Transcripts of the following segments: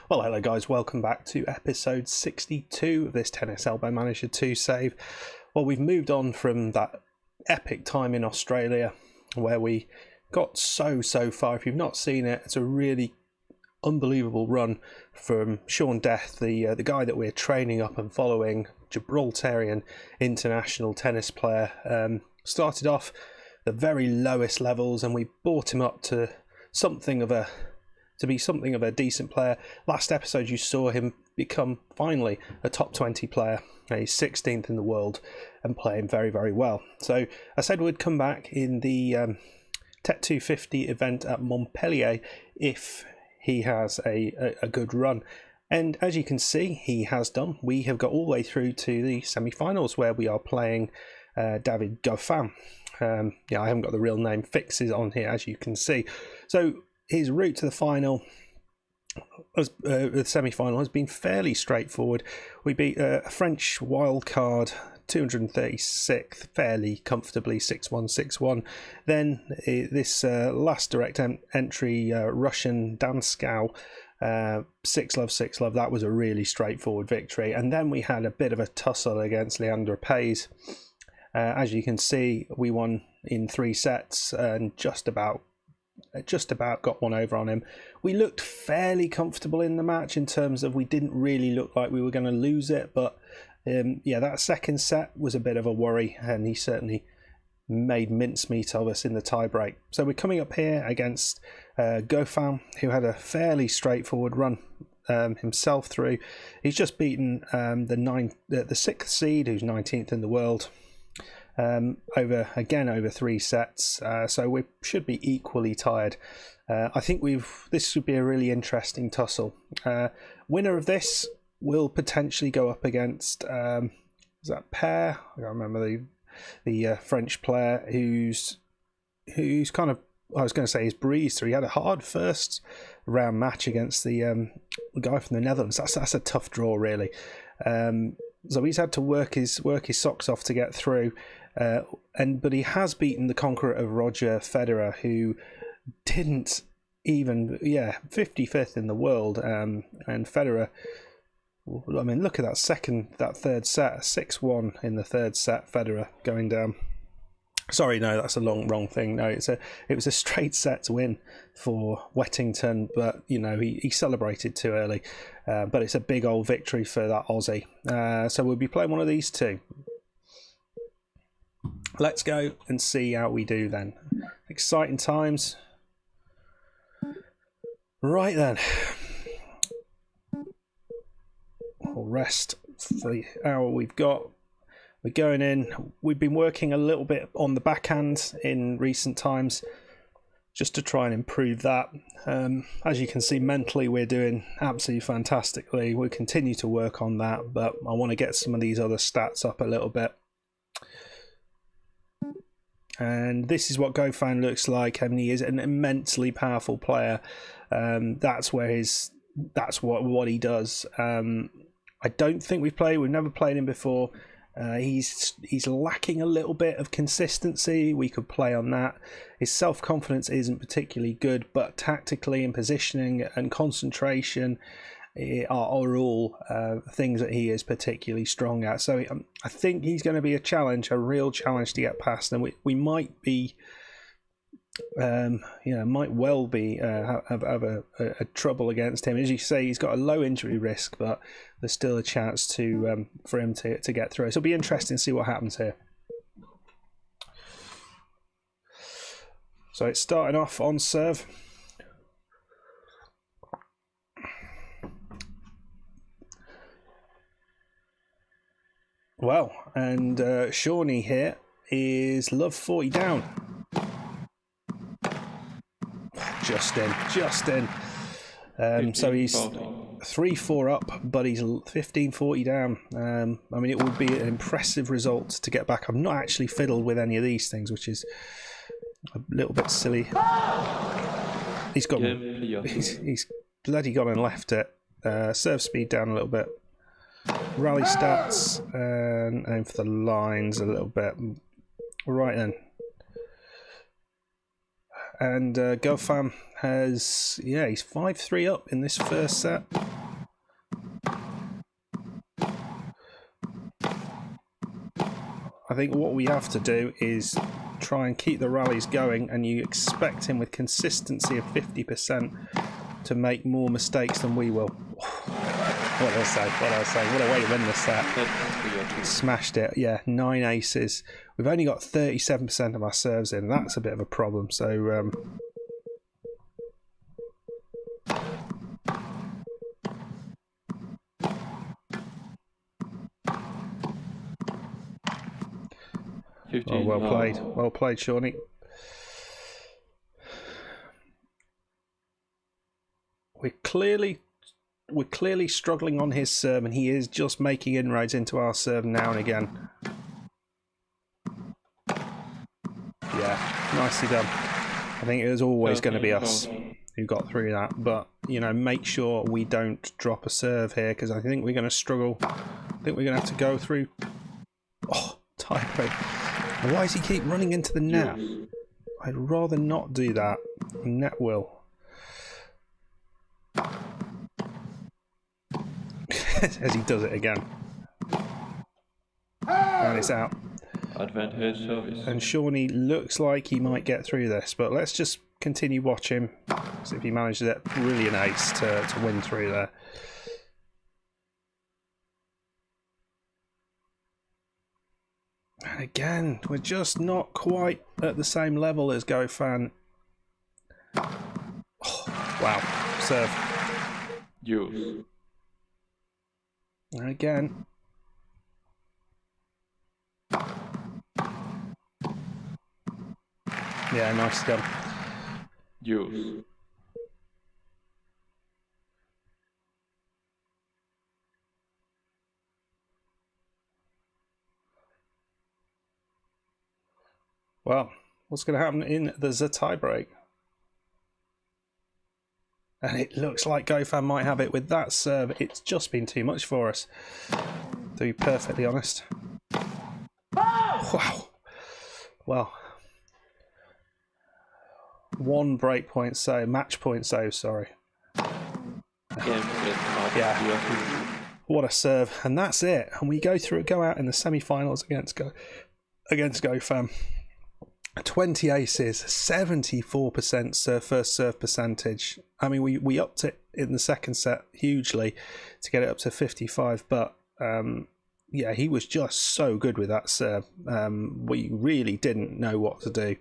Well, hello guys, welcome back to episode 62 of this Tennis Elbow Manager 2 save. Well, we've moved on from that epic time in Australia where we got so far. If you've not seen it, it's a really unbelievable run from Shaun, the guy that we're training up and following, Gibraltarian international tennis player. Started off the very lowest levels and we brought him up to be something of a decent player. Last episode you saw him become finally a top 20 player. He's 16th in the world and playing very well. So I said we'd come back in the TET 250 event at Montpelier if he has a good run. And as you can see, he has done. We have got all the way through to the semi-finals where we are playing David Goffin. I haven't got the real name fixes on here, as you can see. So his route to the final, the semi-final, has been fairly straightforward. We beat a French wildcard, 236th, fairly comfortably, 6-1, 6-1. Then this last direct entry, Russian Danskow, 6-love, 6-love. That was a really straightforward victory. And then we had a bit of a tussle against Leandro Paes. As you can see, we won in 3 sets and just about got one over on him. We looked fairly comfortable in the match in terms of we didn't really look like we were going to lose it, but that second set was a bit of a worry and he certainly made mincemeat of us in the tie-break. So we're coming up here against Goffin, who had a fairly straightforward run himself through. He's just beaten the 6th seed, who's 19th in the world, over 3 sets, so we should be equally tired. I think this should be a really interesting tussle. Winner of this will potentially go up against is that Pair? I can't remember the French player who's kind of, I was going to say he's breezed through. He had a hard first round match against the guy from the Netherlands. That's a tough draw, really. So he's had to work his socks off to get through. But he has beaten the conqueror of Roger Federer, who didn't even 55th in the world. And Federer, I mean, look at that third set, 6-1 in the third set. Federer going down. Sorry, no, that's a wrong thing. No, it was a straight set win for Wettington, but he celebrated too early. But it's a big old victory for that Aussie. So we'll be playing one of these two. Let's go and see how we do then. Exciting times. Right then. We'll rest for the hour we've got. We're going in. We've been working a little bit on the backhand in recent times just to try and improve that. As you can see, mentally we're doing absolutely fantastically. We'll continue to work on that, but I want to get some of these other stats up a little bit. And this is what Goffin looks like. I mean, he is an immensely powerful player. That's what he does. I don't think we've never played him before. He's lacking a little bit of consistency. We could play on that. His self-confidence isn't particularly good, but tactically and positioning and concentration are all things that he is particularly strong at. So I think he's going to be a real challenge to get past, and we might be, might well be have a trouble against him. As you say, he's got a low injury risk, but there's still a chance for him to get through. So it'll be interesting to see what happens here. So it's starting off on serve. Well, and Shawnee here is love 40 down. Just in. So he's 3-4 up, but he's 15-40 down. I mean, it would be an impressive result to get back. I've not actually fiddled with any of these things, which is a little bit silly. He's bloody gone and left it. Serve speed down a little bit. Rally stats and aim for the lines a little bit. Right then. And Goffin has, he's 5-3 up in this first set. I think what we have to do is try and keep the rallies going, and you expect him with consistency of 50% to make more mistakes than we will. What else say? What a way to win this set. Smashed it. Yeah, 9 aces. We've only got 37% of our serves in. That's a bit of a problem. So, 15. Oh, well played. Well played, Shawnee. We're clearly struggling on his serve, and he is just making inroads into our serve now and again. Yeah, nicely done. I think it was always going to be us who got through that, but you know, make sure we don't drop a serve here, because I think we're going to struggle. I think we're going to have to go through. Oh, tiebreak. Why does he keep running into the net? I'd rather not do that. Net will. As he does it again. And it's out. Advantage service. And Shawnee looks like he might get through this, but let's just continue watching. See if he manages that brilliant ace to win through there. And again, we're just not quite at the same level as Goffin. Oh, wow, serve. Use. And again. Yeah, nice done. Use. Well, what's going to happen in the tiebreak? And it looks like Goffin might have it with that serve. It's just been too much for us, to be perfectly honest. Wow. Well, 1 break point save, match point save, sorry. Yeah. What a serve. And that's it. And we go out in the semi-finals against Goffin. 20 aces, 74% first serve percentage. I mean, we upped it in the second set hugely to get it up to 55, but yeah, he was just so good with that serve. We really didn't know what to do.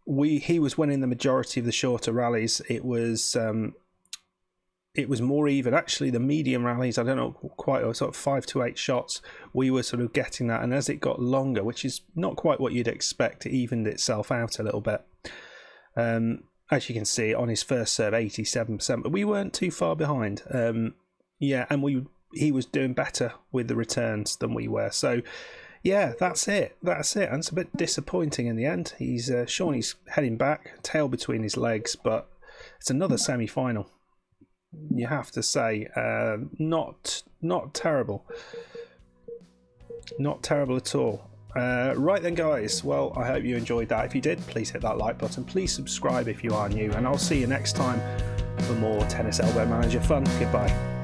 He was winning the majority of the shorter rallies. It was more even. Actually, the medium rallies, I don't know, quite sort of 5 to 8 shots, we were sort of getting that. And as it got longer, which is not quite what you'd expect, it evened itself out a little bit. As you can see, on his first serve, 87%, but we weren't too far behind. Yeah, and he was doing better with the returns than we were. So, yeah, that's it. And it's a bit disappointing in the end. Shawnee's heading back, tail between his legs, but it's another semi-final. You have to say, not terrible. Not terrible at all. Right then, guys. Well, I hope you enjoyed that. If you did, please hit that like button. Please subscribe if you are new, and I'll see you next time for more Tennis Elbow Manager fun. Goodbye.